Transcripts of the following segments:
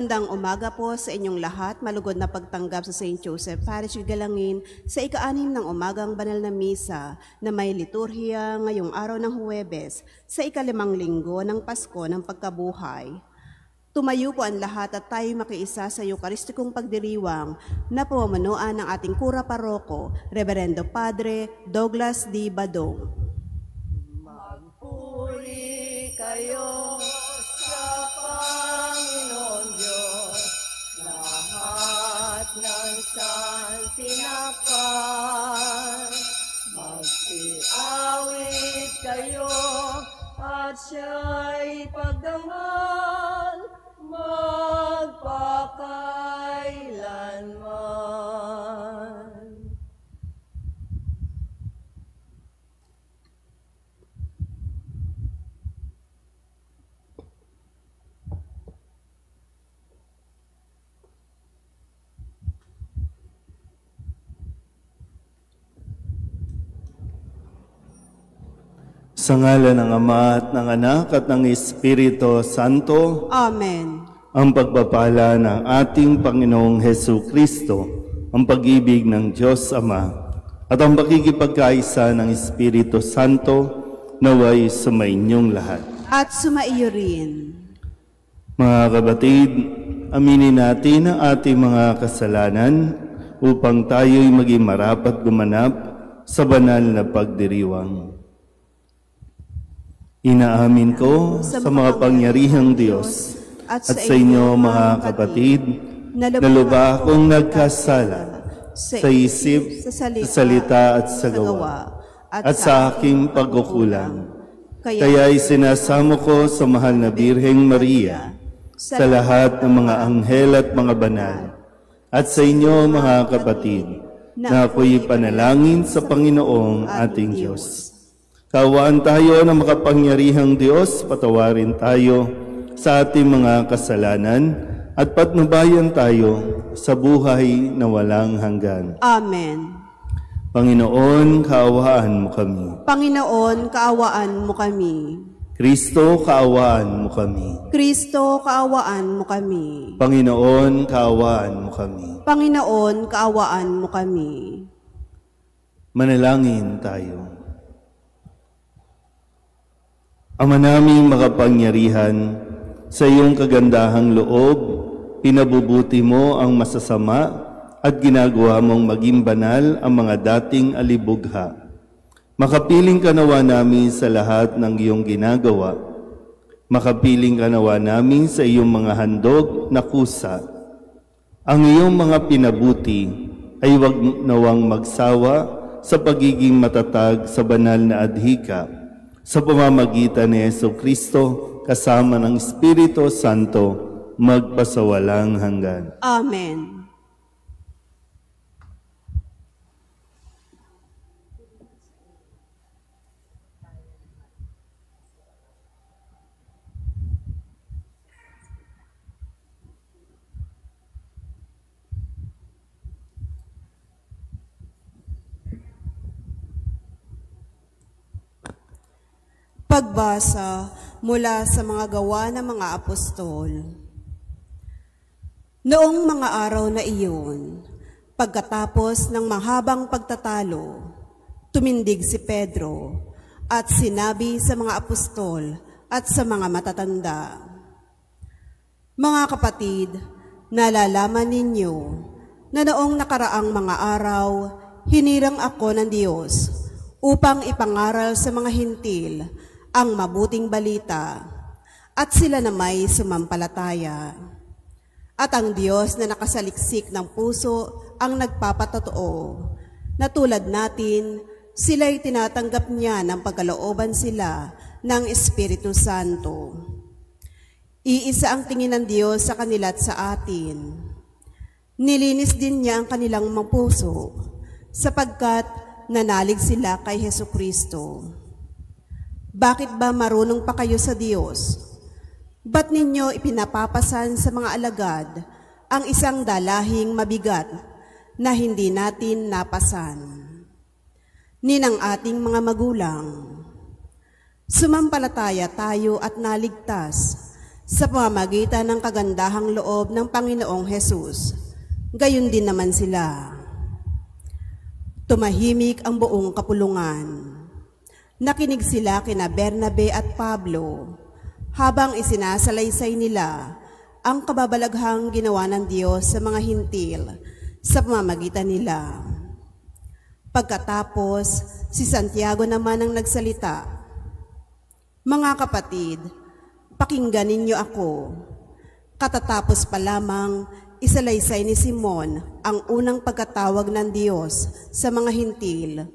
Magandang umaga po sa inyong lahat. Malugod na pagtanggap sa St. Joseph Parish Galangin sa ika-6 ng umagang banal na misa na may liturhiya ngayong araw ng Huwebes sa ika-5 linggo ng Pasko ng Pagkabuhay. Tumayo po ang lahat at tayo makiisa sa Eukaristikong pagdiriwang na pamumunuan ng ating Kura Paroko, Reverendo Padre Douglas D. Badong. Magpuri kayo sa Panginoon Diyos, lahat ng santinakpan. Magsiawit kayo at siya'y pagdamahal magpakailanman. Sa ngalan ng Ama at ng Anak at ng Espiritu Santo. Amen. Ang pagpapala ng ating Panginoong Hesu Kristo, ang pag-ibig ng Diyos Ama, at ang pakikipagkaisa ng Espiritu Santo naway sumainyong lahat. At sumaiyo rin. Mga kabatid, aminin natin ang ating mga kasalanan upang tayo'y maging marapat gumanap sa banal na pagdiriwang. Inaamin ko sa mga pangyarihang Diyos at sa inyo mga kapatid na lubha akong nagkasala sa isip, sa salita at sa gawa at sa aking pagkukulang. Kaya'y sinasamo ko sa mahal na Birheng Maria, sa lahat ng mga anghel at mga banal, at sa inyo mga kapatid na ako'y panalangin sa Panginoong ating Diyos. Kaawaan tayo ng makapangyarihang Diyos, patawarin tayo sa ating mga kasalanan at patnubayan tayo sa buhay na walang hanggan. Amen. Panginoon, kaawaan mo kami. Panginoon, kaawaan mo kami. Kristo, kaawaan mo kami. Kristo, kaawaan mo kami. Panginoon, kaawaan mo kami. Panginoon, kaawaan mo kami. Manalangin tayo. Ama naming makapangyarihan, sa iyong kagandahang loob, pinabubuti mo ang masasama at ginagawa mong maging banal ang mga dating alibugha. Makapiling ka nawa namin sa lahat ng iyong ginagawa. Makapiling ka nawa namin sa iyong mga handog na kusa. Ang iyong mga pinabuti ay wag nawang magsawa sa pagiging matatag sa banal na adhika, sa pamamagitan ni Hesu Kristo kasama ng Espiritu Santo magpasawalang hanggan. Amen. Pagbasa mula sa mga gawa ng mga apostol. Noong mga araw na iyon, pagkatapos ng mahabang pagtatalo, tumindig si Pedro at sinabi sa mga apostol at sa mga matatanda, "Mga kapatid, nalalaman ninyo na noong nakaraang mga araw, hinirang ako ng Diyos upang ipangaral sa mga hintil ang mabuting balita, at sila na may sumampalataya. At ang Diyos na nakasaliksik ng puso ang nagpapatotoo, na tulad natin, sila'y tinatanggap niya ng pagkalooban sila ng Espiritu Santo. Iisa ang tingin ng Diyos sa kanila at sa atin. Nilinis din niya ang kanilang mga puso, sapagkat nanalig sila kay Hesu Kristo. Bakit ba marunong pa kayo sa Diyos? Ba't ninyo ipinapapasan sa mga alagad ang isang dalahing mabigat na hindi natin napasan? Ninang ating mga magulang, sumampalataya tayo at naligtas sa pamamagitan ng kagandahang loob ng Panginoong Hesus. Gayon din naman sila. Tumahimik ang buong kapulungan. Nakinig sila kina Bernabe at Pablo habang isinasalaysay nila ang kababalaghang ginawa ng Diyos sa mga hintil sa pamamagitan nila. Pagkatapos, si Santiago naman ang nagsalita. Mga kapatid, pakinggan ninyo ako. Katatapos pa lamang, isalaysay ni Simon ang unang pagkatawag ng Diyos sa mga hintil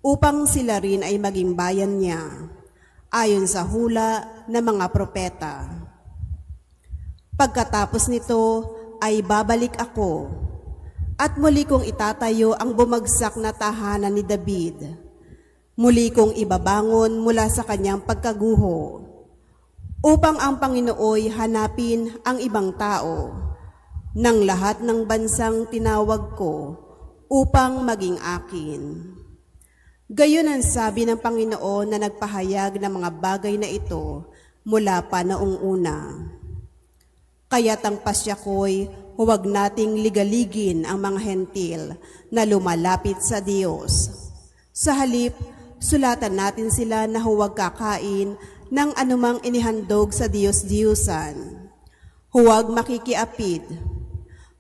upang sila rin ay maging bayan niya, ayon sa hula ng mga propeta. Pagkatapos nito ay babalik ako, at muli kong itatayo ang bumagsak na tahanan ni David. Muli kong ibabangon mula sa kanyang pagkaguho, upang ang Panginooy hanapin ang ibang tao ng lahat ng bansang tinawag ko upang maging akin. Gayon ang sabi ng Panginoon na nagpahayag ng mga bagay na ito mula pa noong una. Kaya't ang pasya ko'y huwag nating ligaligin ang mga hentil na lumalapit sa Diyos. Sa halip, sulatan natin sila na huwag kakain ng anumang inihandog sa Diyos-Diyusan. Huwag makikiapid.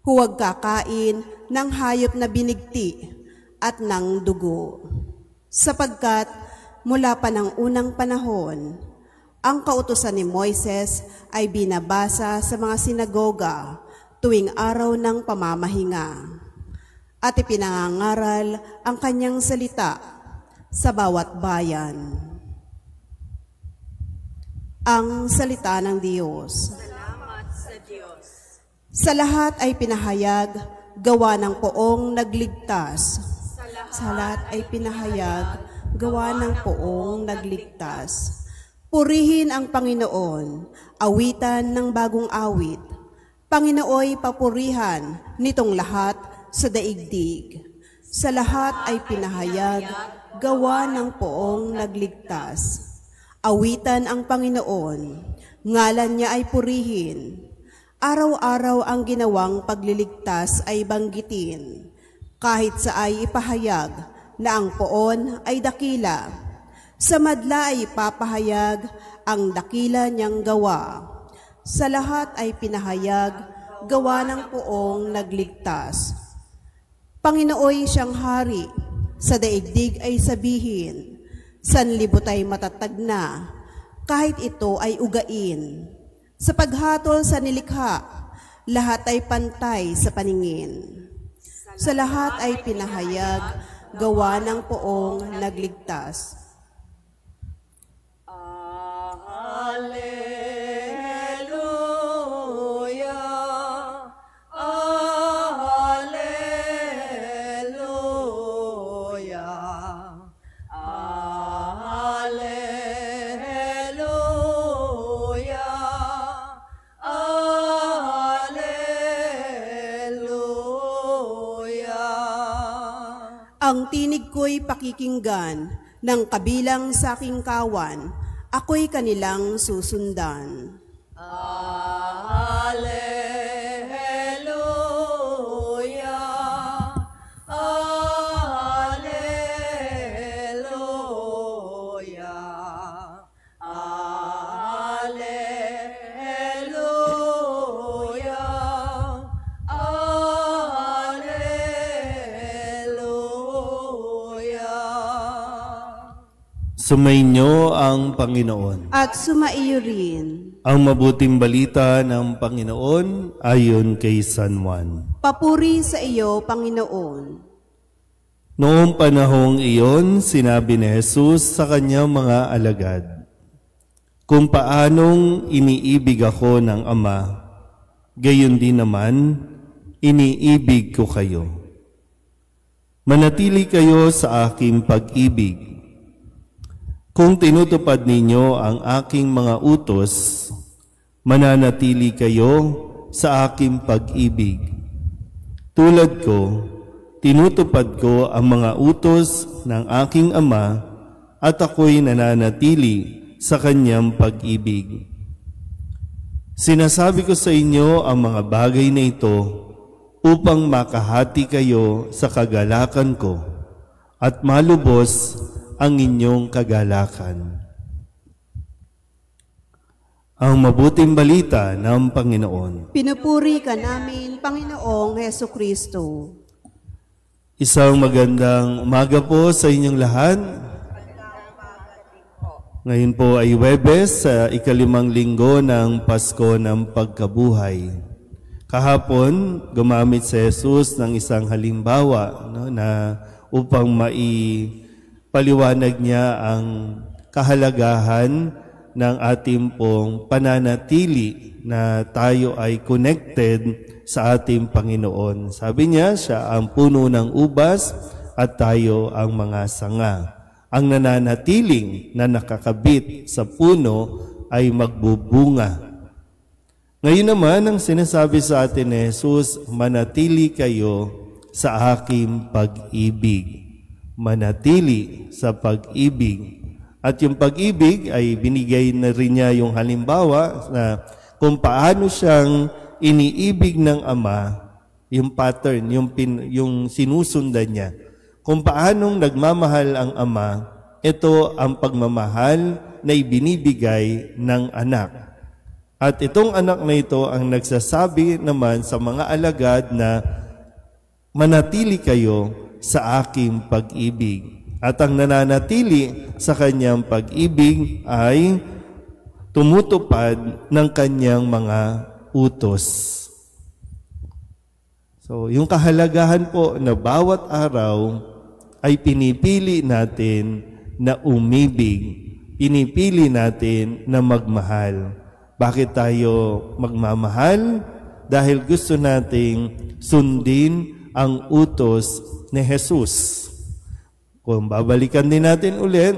Huwag kakain ng hayop na binigti at ng dugo. Sapagkat mula pa ng unang panahon, ang kautusan ni Moises ay binabasa sa mga sinagoga tuwing araw ng pamamahinga at ipinangangaral ang kanyang salita sa bawat bayan. Ang salita ng Diyos. Salamat sa Diyos. Sa lahat ay pinahayag, gawa ng poong nagligtas. Sa lahat ay pinahayag, gawa ng poong nagligtas. Purihin ang Panginoon, awitan ng bagong awit. Panginooy papurihan nitong lahat sa daigdig. Sa lahat ay pinahayag, gawa ng poong nagligtas. Awitan ang Panginoon, ngalan niya ay purihin. Araw-araw ang ginawang pagliligtas ay banggitin. Kahit sa ay ipahayag na ang poon ay dakila. Sa madla ay ipapahayag ang dakila niyang gawa. Sa lahat ay pinahayag, gawa ng poong nagligtas. Panginooy siyang hari, sa daigdig ay sabihin, sanlibot ay matatag na, kahit ito ay ugain. Sa paghatol sa nilikha, lahat ay pantay sa paningin. Sa lahat ay pinahayag, gawa ng poong nagligtas. Alleluia, alleluia, alleluia, alleluia. Ang tinig ko'y pakikinggan ng kabilang sa aking kawan, ako'y kanilang susundan. Alleluia, alleluia, alleluia, alleluia. Sumainyo ang Panginoon. At sumaiyo rin. Ang mabuting balita ng Panginoon ayon kay San Juan. Papuri sa iyo, Panginoon. Noong panahong iyon, sinabi ni Jesus sa kanyang mga alagad, kung paanong iniibig ako ng Ama, gayon din naman, iniibig ko kayo. Manatili kayo sa aking pag-ibig. Kung tinutupad ninyo ang aking mga utos, mananatili kayo sa aking pag-ibig. Tulad ko, tinutupad ko ang mga utos ng aking Ama at ako'y nananatili sa kanyang pag-ibig. Sinasabi ko sa inyo ang mga bagay na ito upang makahati kayo sa kagalakan ko at malubos ang inyong kagalakan. Ang mabuting balita ng Panginoon. Pinupuri ka namin, Panginoong Heso Kristo. Isang magandang umaga po sa inyong lahat. Ngayon po ay Huwebes sa ikalimang linggo ng Pasko ng Pagkabuhay. Kahapon, gumamit si Jesus ng isang halimbawa na upang maipaliwanag niya ang kahalagahan ng ating pong pananatili na tayo ay connected sa ating Panginoon. Sabi niya, siya ang puno ng ubas at tayo ang mga sanga. Ang nananatiling na nakakabit sa puno ay magbubunga. Ngayon naman, ang sinasabi sa atin ni Jesus, manatili kayo sa aking pag-ibig. Manatili sa pag-ibig. At yung pag-ibig ay binigay na rin niya yung halimbawa na kung paano siyang iniibig ng Ama, yung pattern, yung sinusundan niya. Kung paanong nagmamahal ang Ama, ito ang pagmamahal na ibinibigay ng anak. At itong anak na ito ang nagsasabi naman sa mga alagad na manatili kayo sa aking pag-ibig. At ang nananatili sa kanyang pag-ibig ay tumutupad ng kanyang mga utos. So, yung kahalagahan po na bawat araw ay pinipili natin na umibig. Pinipili natin na magmahal. Bakit tayo magmamahal? Dahil gusto nating sundin ang utos ni Jesus. Kung babalikan din natin ulit,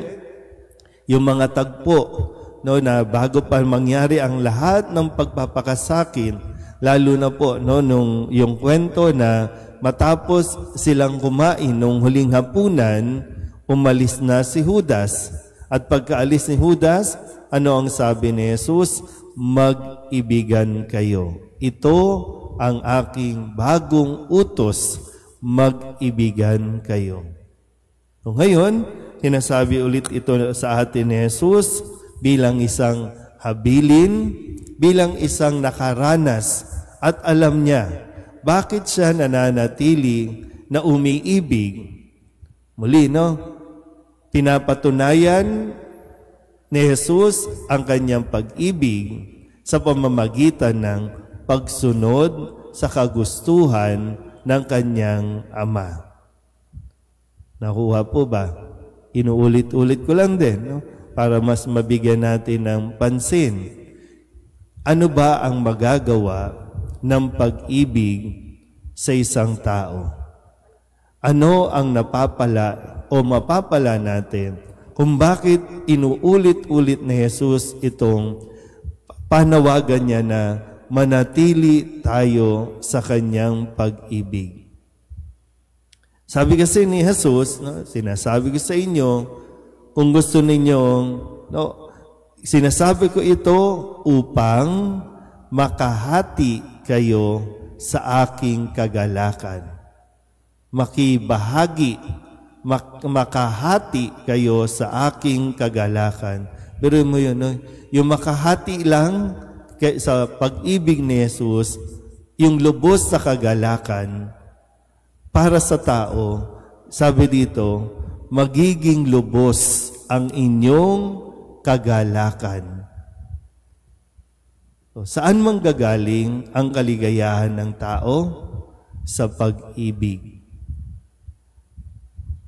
yung mga tagpo, na bago pa mangyari ang lahat ng pagpapakasakin, lalo na po nung yung kwento na matapos silang kumain nung huling hapunan, umalis na si Judas. At pagkaalis ni Judas, ano ang sabi ni Jesus? Mag-ibigan kayo. Ito ang aking bagong utos, mag-ibigan kayo. So ngayon, sinasabi ulit ito sa atin ni Jesus bilang isang habilin, bilang isang nakaranas at alam niya bakit siya nananatili na umiibig. Muli, pinapatunayan ni Jesus ang kanyang pag-ibig sa pamamagitan ng pagsunod sa kagustuhan ng kanyang Ama. Nakuha po ba? Inuulit-ulit ko lang din, para mas mabigyan natin ng pansin. Ano ba ang magagawa ng pag-ibig sa isang tao? Ano ang napapala o mapapala natin kung bakit inuulit-ulit ni Jesus itong panawagan niya na manatili tayo sa kanyang pag-ibig? Sabi kasi ni Jesus, sinasabi ko sa inyo, kung gusto ninyong, sinasabi ko ito upang makahati kayo sa aking kagalakan. Makibahagi, makahati kayo sa aking kagalakan. Pero mo yun, yung makahati lang sa pag-ibig ni Jesus, yung lubos sa kagalakan, para sa tao, sabi dito, magiging lubos ang inyong kagalakan. So, saan manggagaling ang kaligayahan ng tao? Sa pag-ibig.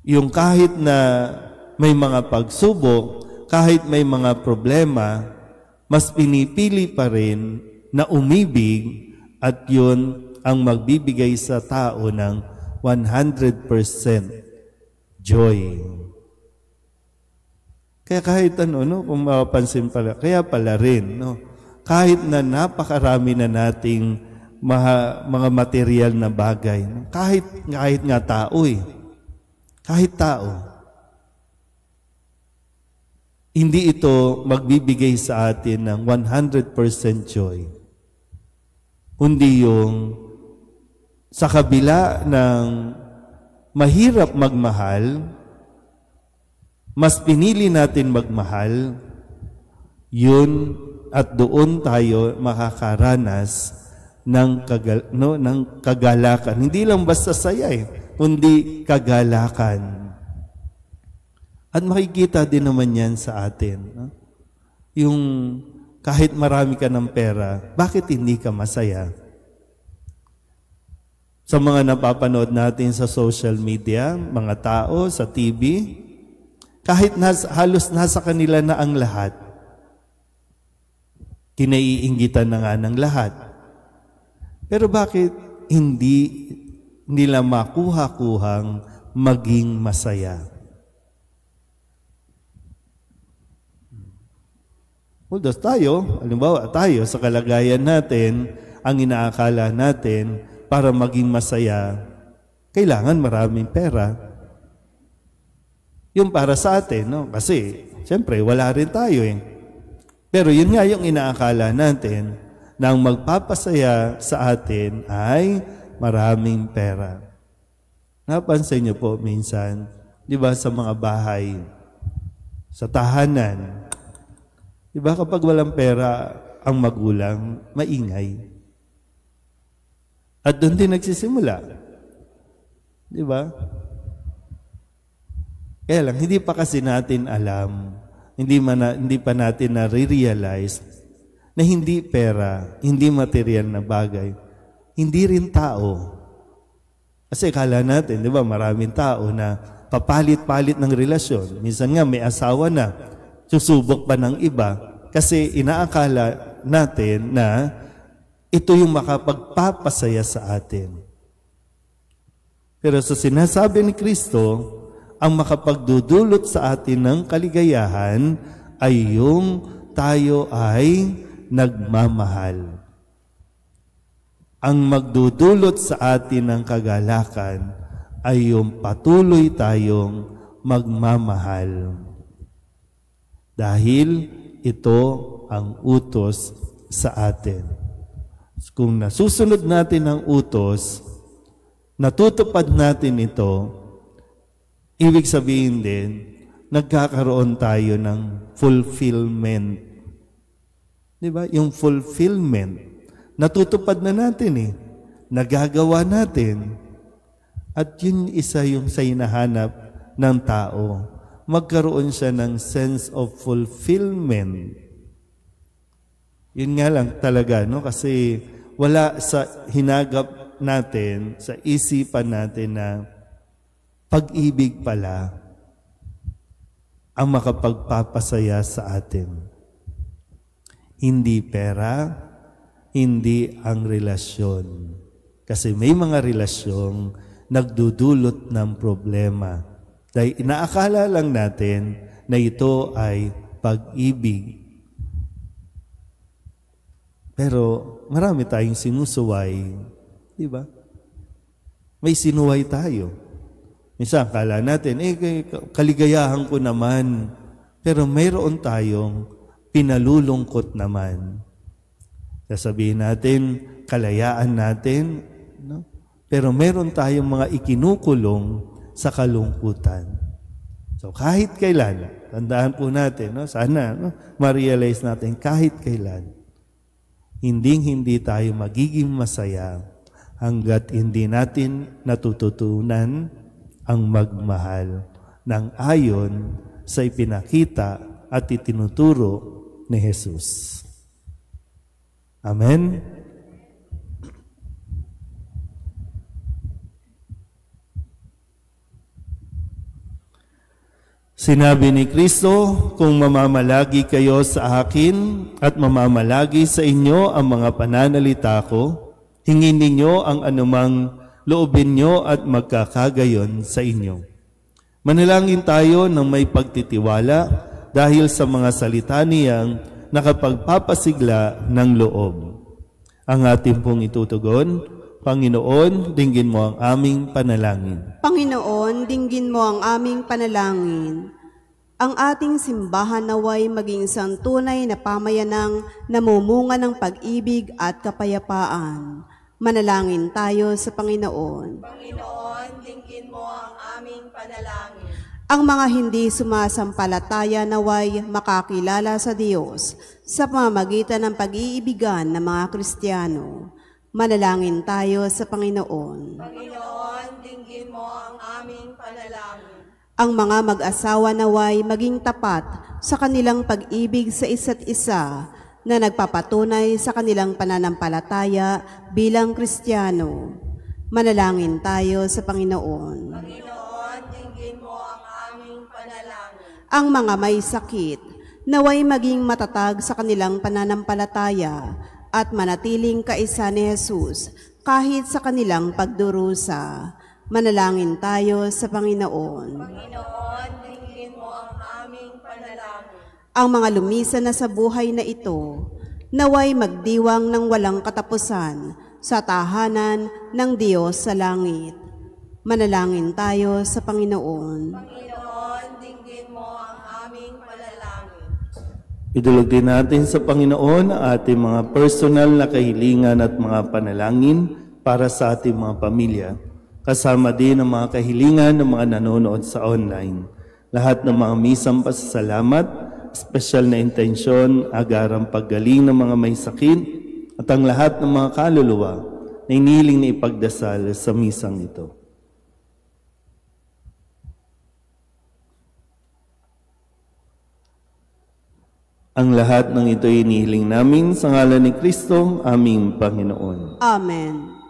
Yung kahit na may mga pagsubok, kahit may mga problema, mas pinipili pa rin na umibig at yun ang magbibigay sa tao ng 100% joy. Kaya kahit kung mapapansin pala, kaya pala rin, kahit na napakarami na nating mga material na bagay, kahit nga tao kahit tao, hindi ito magbibigay sa atin ng 100% joy. Kundi yung sa kabila ng mahirap magmahal, mas pinili natin magmahal, yun at doon tayo makakaranas ng kagalakan. Hindi lang basta saya kundi kagalakan. At makikita din naman yan sa atin. Yung kahit marami ka ng pera, bakit hindi ka masaya? Sa mga napapanood natin sa social media, mga tao, sa TV, kahit halos nasa kanila na ang lahat, kinaiinggitan na nga ng lahat. Pero bakit hindi nila makuha-kuhang maging masaya? Although tayo, halimbawa tayo sa kalagayan natin, ang inaakala natin para maging masaya, kailangan maraming pera. Yung para sa atin, no? Kasi, siyempre, wala rin tayo Pero yun nga yung inaakala natin na ang magpapasaya sa atin ay maraming pera. Napansin niyo po minsan, di ba sa mga bahay, sa tahanan, di ba kapag walang pera ang magulang, maingay. At doon din nagsisimula. Di ba? Kaya lang, hindi pa kasi natin alam, hindi pa natin na-realize na hindi pera, hindi material na bagay, hindi rin tao. Kasi kala natin, di ba, maraming tao na papalit-palit ng relasyon. Minsan nga may asawa na, susubok pa ng iba kasi inaakala natin na ito yung makapagpapasaya sa atin. Pero sa sinasabi ni Kristo, ang makapagdudulot sa atin ng kaligayahan ay yung tayo ay nagmamahal. Ang magdudulot sa atin ng kagalakan ay yung patuloy tayong magmamahal. Dahil ito ang utos sa atin. Kung nasusunod natin ang utos, natutupad natin ito, ibig sabihin din, nagkakaroon tayo ng fulfillment. Di ba? Yung fulfillment, natutupad na natin nagagawa natin. At yun isa yung sa hinahanap ng tao. Magkaroon siya ng sense of fulfillment. Yun nga lang talaga, no? Kasi wala sa hinagap natin, sa isipan natin na pag-ibig pala ang makapagpapasaya sa atin. Hindi pera, hindi ang relasyon. Kasi may mga relasyong nagdudulot ng problema. Dahil inaakala lang natin na ito ay pag-ibig. Pero marami tayong sinusuway. Di ba? May sinuway tayo. Minsan, akala natin, kaligayahan ko naman. Pero mayroon tayong pinalulungkot naman. Sasabihin natin, kalayaan natin, no? Pero meron tayong mga ikinukulong sa kalungkutan. So kahit kailan, tandaan po natin, no? Sana ma-realize natin kahit kailan, hindi tayo magiging masaya hanggat hindi natin natututunan ang magmahal ng ayon sa ipinakita at itinuturo ni Jesus. Amen? Sinabi ni Kristo, kung mamamalagi kayo sa akin at mamamalagi sa inyo ang mga pananalita ko, hingin ninyo ang anumang loobin nyo at magkakagayon sa inyo. Manalangin tayo ng may pagtitiwala dahil sa mga salita niyang nakapagpapasigla ng loob. Ang ating pong itutugon, Panginoon, dinggin mo ang aming panalangin. Panginoon, dinggin mo ang aming panalangin. Ang ating simbahan naway maging isang tunay na pamayanang namumunga ng pag-ibig at kapayapaan. Manalangin tayo sa Panginoon. Panginoon, dinggin mo ang aming panalangin. Ang mga hindi sumasampalataya naway makakilala sa Diyos sa pamamagitan ng pag-iibigan ng mga Kristiyano. Manalangin tayo sa Panginoon. Panginoon, dinggin mo ang aming panalangin. Ang mga mag-asawa naway maging tapat sa kanilang pag-ibig sa isa't isa na nagpapatunay sa kanilang pananampalataya bilang Kristiyano. Manalangin tayo sa Panginoon. Panginoon, dinggin mo ang aming panalangin. Ang mga may sakit naway maging matatag sa kanilang pananampalataya at manatiling kaisa ni Jesus kahit sa kanilang pagdurusa. Manalangin tayo sa Panginoon. Panginoon, dinggin mo ang aming panalangin. Ang mga lumisan na sa buhay na ito, naway magdiwang ng walang katapusan sa tahanan ng Diyos sa langit. Manalangin tayo sa Panginoon. Panginoon, dinggin mo ang aming panalangin. Idulog din natin sa Panginoon ang ating mga personal na kahilingan at mga panalangin para sa ating mga pamilya. Kasama din ang mga kahilingan ng mga nanonood sa online. Lahat ng mga misang pasasalamat, espesyal na intensyon, agarang paggaling ng mga may sakit, at ang lahat ng mga kaluluwa na inihiling na ipagdasal sa misang ito. Ang lahat ng ito ay inihiling namin sa ngalan ni Kristo, aming Panginoon. Amen.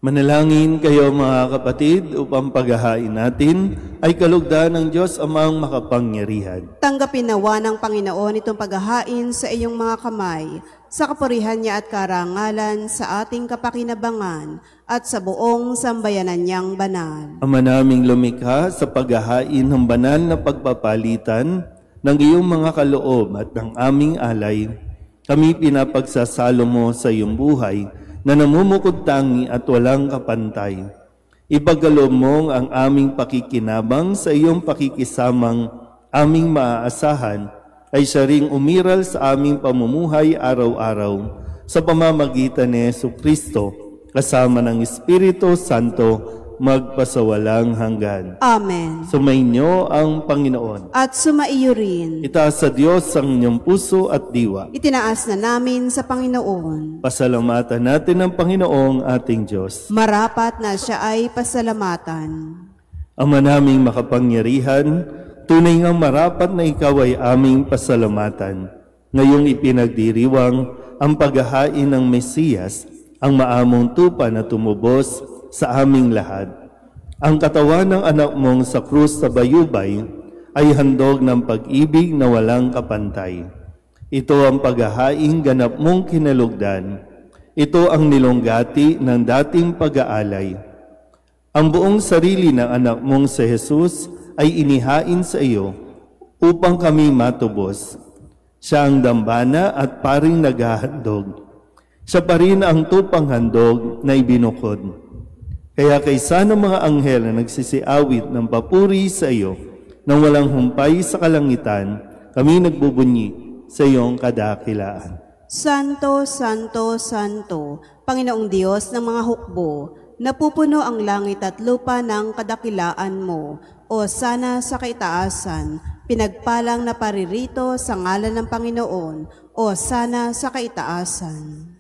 Manalangin kayo mga kapatid upang paghahain natin ay kalugdan ng Diyos amang makapangyarihan. Tanggapin nawa ng Panginoon itong paghahain sa iyong mga kamay, sa kapurihan niya at karangalan sa ating kapakinabangan at sa buong sambayanan niyang banal. Ama naming lumikha sa paghahain ng banal na pagpapalitan ng iyong mga kaloob at ng aming alay, kami pinapagsasalo mo sa iyong buhay na namumukod-tangi at walang kapantay. Ipagkaloob mo ang aming pakikinabang sa iyong pakikisamang aming maaasahan ay siya ring umiral sa aming pamumuhay araw-araw sa pamamagitan ni Jesucristo kasama ng Espiritu Santo magpasawalang hanggan. Amen. Sumainyo ang Panginoon. At sumaiyo rin. Itaas sa Diyos ang inyong puso at diwa. Itinaas na namin sa Panginoon. Pasalamatan natin ang Panginoong ating Diyos. Marapat na siya ay pasalamatan. Ama naming makapangyarihan, tunay ngang marapat na ikaw ay aming pasalamatan. Ngayong ipinagdiriwang ang paghahain ng Mesiyas, ang maamong tupa na tumubos sa aming lahat. Ang katawan ng anak mong sa krus sa bayubay ay handog ng pag-ibig na walang kapantay. Ito ang paghahaing ganap mong kinalugdan. Ito ang nilonggati ng dating pag-aalay. Ang buong sarili ng anak mong si Jesus ay inihain sa iyo upang kami matubos. Siya ang dambana at paring naghahandog. Siya pa rin ang tupang handog na ibinukod. Kaya kaysa ng mga anghel na nagsisiawit ng papuri sa iyo, nang walang humpay sa kalangitan, kami nagbubunyi sa iyong kadakilaan. Santo, Santo, Santo, Panginoong Diyos ng mga hukbo, napupuno ang langit at lupa ng kadakilaan mo, o sana sa kaitaasan, pinagpalang na paririto sa ngalan ng Panginoon, o sana sa kaitaasan.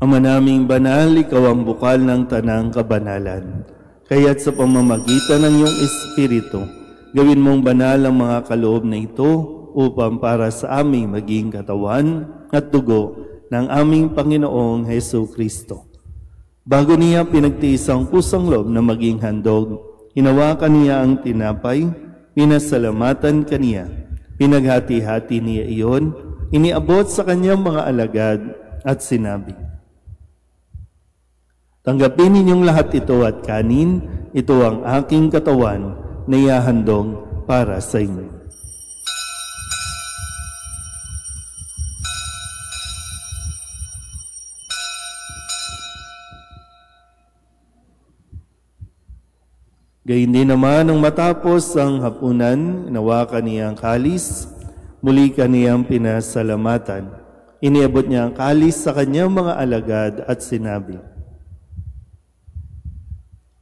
Ama naming banal, ikaw ang bukal ng tanang kabanalan. Kaya't sa pamamagitan ng iyong Espiritu, gawin mong banal ang mga kaloob na ito upang para sa aming maging katawan at dugo ng aming Panginoong Hesu Kristo. Bago niya pinagtiis ang pusang loob na maging handog, hinawakan niya ang tinapay, pinasalamatan kaniya, pinaghati-hati niya iyon, iniabot sa kanyang mga alagad at sinabi, "Tanggapin ninyong lahat ito at kanin, ito ang aking katawan na ihahandog para sa inyo." Gayun din naman nang matapos ang hapunan, inawakan niya ang kalis, muli kaniyang pinasalamatan. Iniabot niya ang kalis sa kanyang mga alagad at sinabi,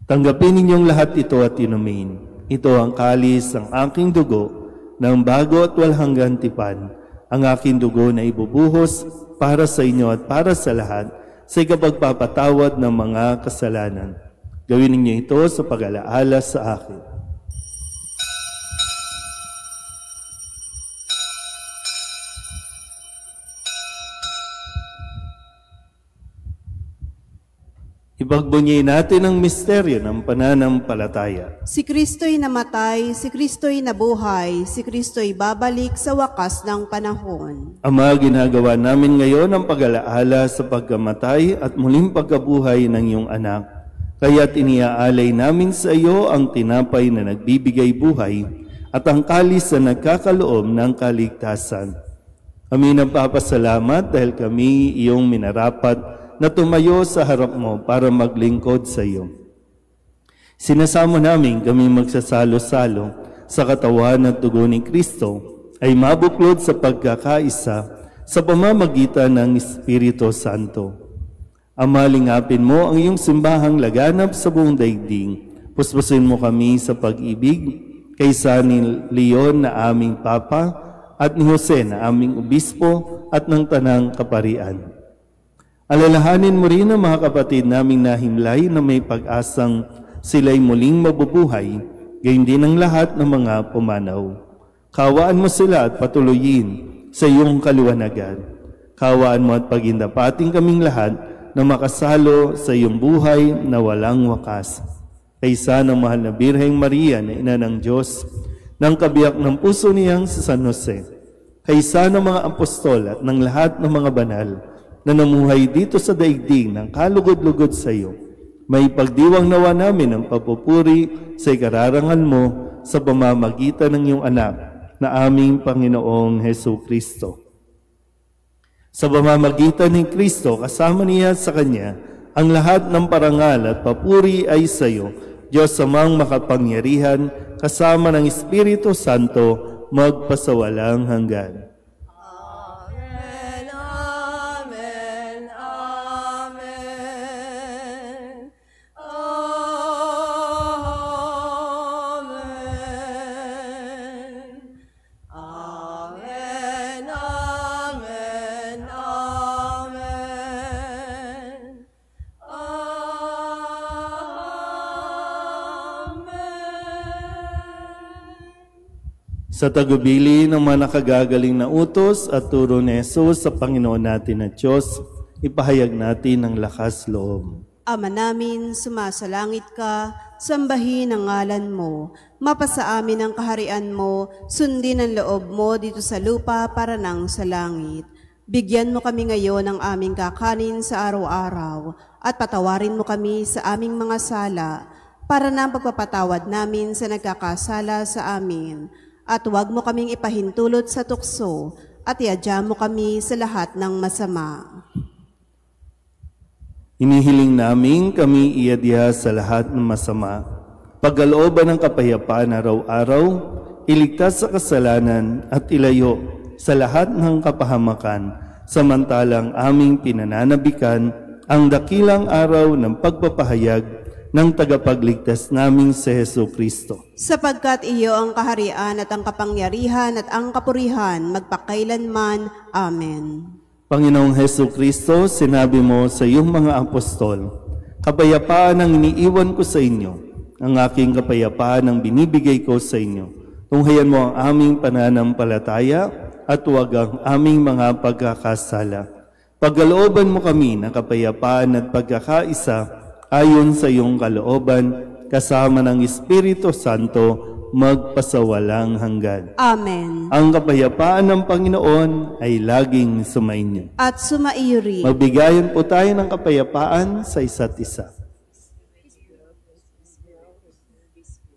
"Tanggapin ninyong lahat ito at inumin. Ito ang kalis ng aking dugo ng bago at walhanggang tipan, ang aking dugo na ibubuhos para sa inyo at para sa lahat sa ikapagpapatawad ng mga kasalanan. Gawin ninyo ito sa pag-alaala sa akin." Ipagbunyi natin ang misteryo ng pananampalataya. Si Kristo'y namatay, si Kristo'y nabuhay, si Kristo'y babalik sa wakas ng panahon. Ama, ginagawa namin ngayon ang pag-alaala sa pagkamatay at muling pagkabuhay ng iyong anak. Kaya't iniaalay namin sa iyo ang tinapay na nagbibigay buhay at ang kalis na nagkakaloob ng kaligtasan. Kami nagpapasalamat dahil kami iyong minarapat na tumayo sa harap mo para maglingkod sa iyo. Sinasamo namin kami magsasalo-salo sa katawan at dugo ni Kristo ay mabuklod sa pagkakaisa sa pamamagitan ng Espiritu Santo. Ama, lingapin mo ang iyong simbahang laganap sa buong daigdig. Puspusin mo kami sa pag-ibig kaysa ni Leon na aming Papa at ni Jose na aming Obispo at ng Tanang Kaparian. Alalahanin mo rin ang mga kapatid naming nahimlay na may pag-asang sila'y muling mabubuhay, gayon din ang lahat ng mga pumanaw. Kawaan mo sila at patuloyin sa iyong kaliwanagan. Kawaan mo at pagindapating kaming lahat na makasalo sa iyong buhay na walang wakas. Kaysa ng mahal na Birheng Maria na ina ng Diyos, ng kabiyak ng puso niyang si San Jose, kaysa ng mga apostol at ng lahat ng mga banal na namuhay dito sa daigdig ng kalugod-lugod sa iyo, may pagdiwang nawa namin ang papupuri sa ikararangal mo sa pamamagitan ng iyong anak na aming Panginoong Hesu Kristo. Sa pamamagitan ng Kristo, kasama niya sa Kanya, ang lahat ng parangal at papuri ay sa iyo, Diyos Amang makapangyarihan, kasama ng Espiritu Santo, magpasawalang hanggan. Amen, amen, amen. Amen. Amen, amen, amen. Sa tagubili ng mga nakagagaling na utos at turo ni Jesus sa Panginoon natin at Diyos, ipahayag natin ang lakas loob. Ama namin, sumasalangit ka, sambahin ang ngalan mo, mapasa amin ang kaharian mo, sundin ang loob mo dito sa lupa para nang sa langit. Bigyan mo kami ngayon ng aming kakanin sa araw-araw, at patawarin mo kami sa aming mga sala, para na pagpapatawad namin sa nagkakasala sa amin. At huwag mo kaming ipahintulot sa tukso, at iadya mo kami sa lahat ng masama. Inihiling namin kami iadya sa lahat ng masama, pagkalooban ng kapayapaan araw-araw, iligtas sa kasalanan at ilayo sa lahat ng kapahamakan, samantalang aming pinananabikan ang dakilang araw ng pagpapahayag ng tagapagligtas naming si Jesucristo. Sapagkat iyo ang kaharian at ang kapangyarihan at ang kapurihan magpakailanman. Amen. Panginoong Jesucristo, sinabi mo sa iyong mga apostol, kapayapaan ang iniiwan ko sa inyo, ang aking kapayapaan ang binibigay ko sa inyo. Tunghayan mo ang aming pananampalataya at huwag ang aming mga pagkakasala. Pagkalooban mo kami ng kapayapaan at pagkakaisa ayon sa iyong kalooban, kasama ng Espiritu Santo, magpasawalang hanggan. Amen. Ang kapayapaan ng Panginoon ay laging sumainyo. At sumaiyo rin. Magbigayan po tayo ng kapayapaan sa isa't isa.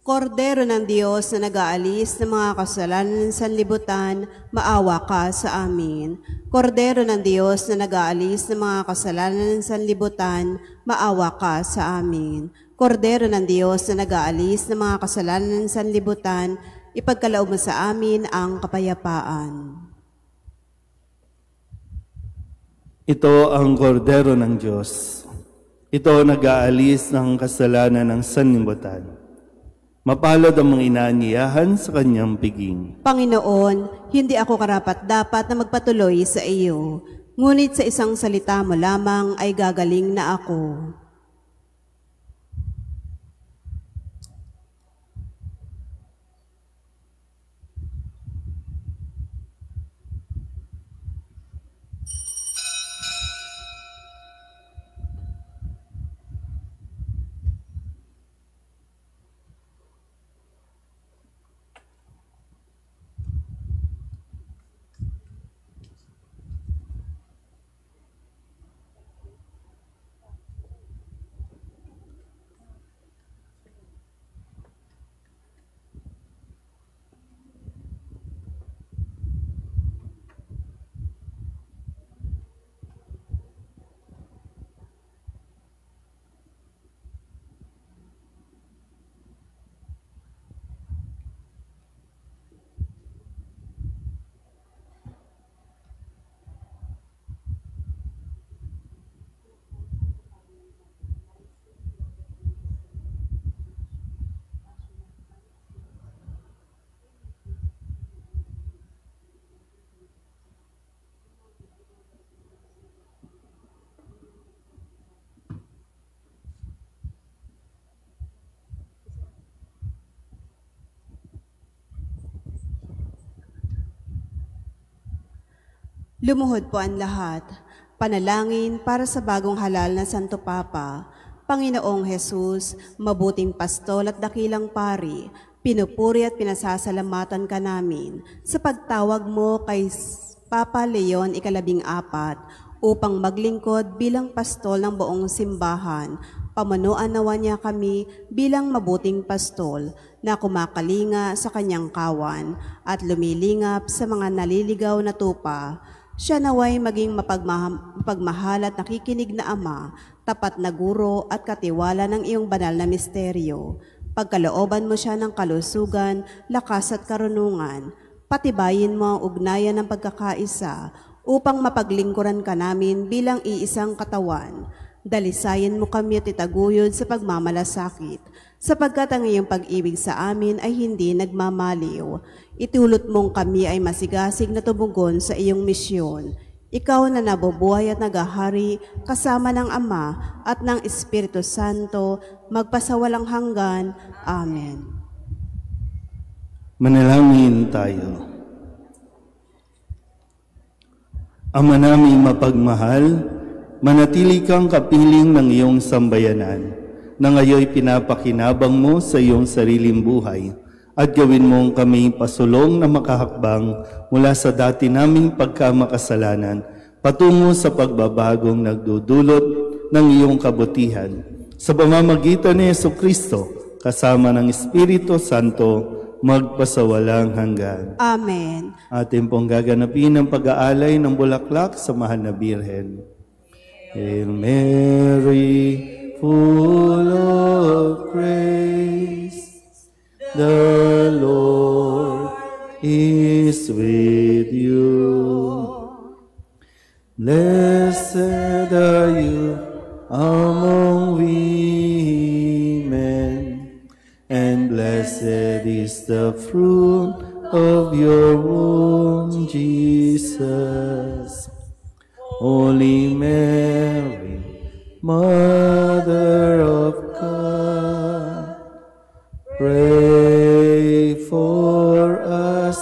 Kordero ng Diyos na nag-aalis ng mga kasalanan ng sanlibutan, maawa ka sa amin. Kordero ng Diyos na nag-aalis ng mga kasalanan ng sanlibutan, maawa ka sa amin. Kordero ng Diyos na nag-aalis ng mga kasalanan ng sanlibutan, ipagkaloob mo sa amin ang kapayapaan. Ito ang kordero ng Diyos. Ito nag-aalis ng kasalanan ng sanlibutan. Mapalad ang mga inaanyayahan sa kanyang piging. Panginoon, hindi ako karapat-dapat na magpatuloy sa iyo, ngunit sa isang salita mo lamang ay gagaling na ako. Lumuhod po ang lahat. Panalangin para sa bagong halal na Santo Papa. Panginoong Jesus, mabuting pastol at dakilang pari, pinupuri at pinasasalamatan ka namin sa pagtawag mo kay Papa Leon ika-14 upang maglingkod bilang pastol ng buong simbahan. Pamunuan nawa niya kami bilang mabuting pastol na kumakalinga sa kanyang kawan at lumilingap sa mga naliligaw na tupa. Siya naway maging mapagmahal at nakikinig na ama, tapat na guro at katiwala ng iyong banal na misteryo. Pagkalooban mo siya ng kalusugan, lakas at karunungan. Patibayin mo ang ugnayan ng pagkakaisa upang mapaglingkuran ka namin bilang iisang katawan. Dalisayan mo kami at itaguyod sa pagmamalasakit, sapagkat ang iyong pag-ibig sa amin ay hindi nagmamaliw. Itulot mong kami ay masigasig na tumugon sa iyong misyon. Ikaw na nabubuhay at nagahari kasama ng Ama at ng Espiritu Santo, magpasawalang hanggan. Amen. Manalangin tayo. Ama naming mapagmahal, manatili kang kapiling ng iyong sambayanan, na ngayoy pinapakinabang mo sa iyong sariling buhay, at gawin mong kami pasulong na makahakbang mula sa dati naming pagkamakasalanan, patungo sa pagbabagong nagdudulot ng iyong kabutihan. Sa pamamagitan ni Jesucristo, kasama ng Espiritu Santo, magpasawalang hanggan. Amen. Atin pong gaganapin ang pag-aalay ng bulaklak sa Mahal na Birhen. Hail Mary, full of grace, the Lord is with you. Blessed are you among women, and blessed is the fruit of your womb, Jesus. Holy Mary, Mother of God, pray for us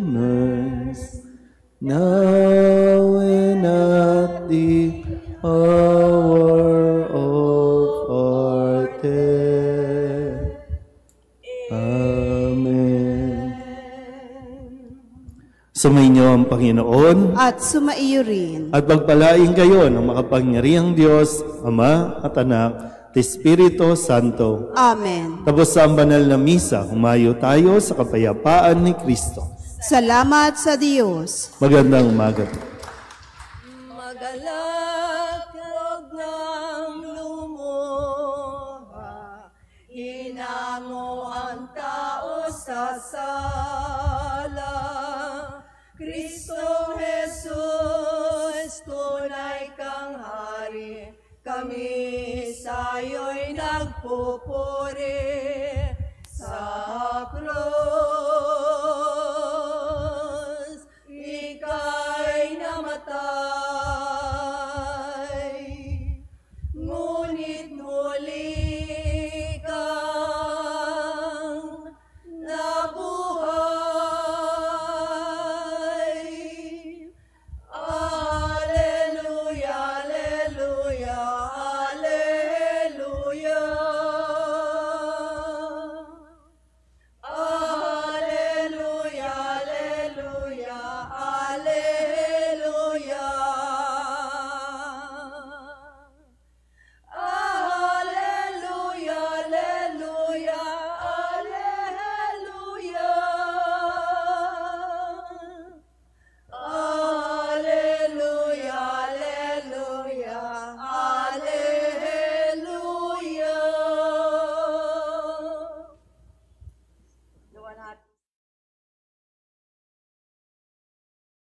sinners, now and at the hour of our death. Amen. Sumainyo ang Panginoon at sumaiyo rin. at pagpalain kayo ng makapangyarihang Diyos, Ama at Anak at Espiritu Santo. Amen. Tapos sa banal na misa, humayo tayo sa kapayapaan ni Kristo. Salamat sa Diyos. Magandang umaga. Magalak, huwag nang lumuha, hinamo ang tao sa sala. Kristong Jesus, tunay kang hari, kami sa'yo'y nagpupuri.